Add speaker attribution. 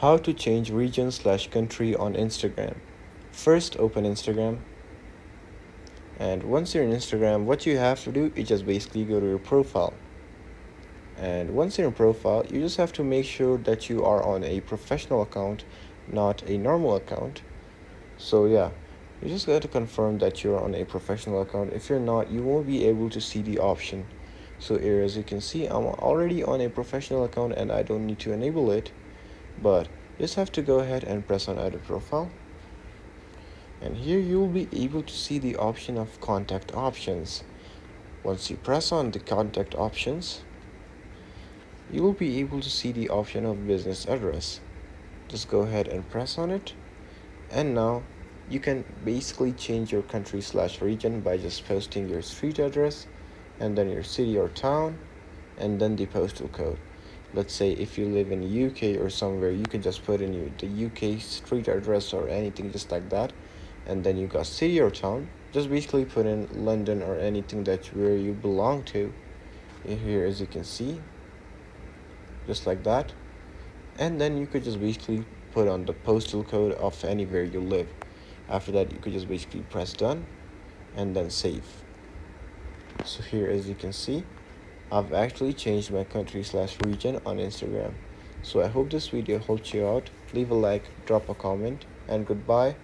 Speaker 1: How to change region/country on Instagram. First, open Instagram. And once you're in Instagram, what you have to do is just basically go to your profile. And once you're in profile, you just have to make sure that you are on a professional account, not a normal account. So yeah, you just got to confirm that you're on a professional account. If you're not, you won't be able to see the option. So here, as you can see, I'm already on a professional account and I don't need to enable it, but just have to go ahead and press on edit profile. And here you will be able to see the option of contact options. Once you press on the contact options, you will be able to see the option of business address. Just go ahead and press on it, and now you can basically change your country/region by just posting your street address and then your city or town and then the postal code. Let's say if you live in UK or somewhere, you can just put in the UK street address or anything just like that, and then you got city or town. Just basically put in London or anything where you belong to. Here, as you can see, just like that. And then you could just basically put on the postal code of anywhere you live. After that, you could just basically press done and then save. So here, as you can see, I've actually changed my country/region on Instagram. So I hope this video helped you out. Leave a like, drop a comment, and goodbye.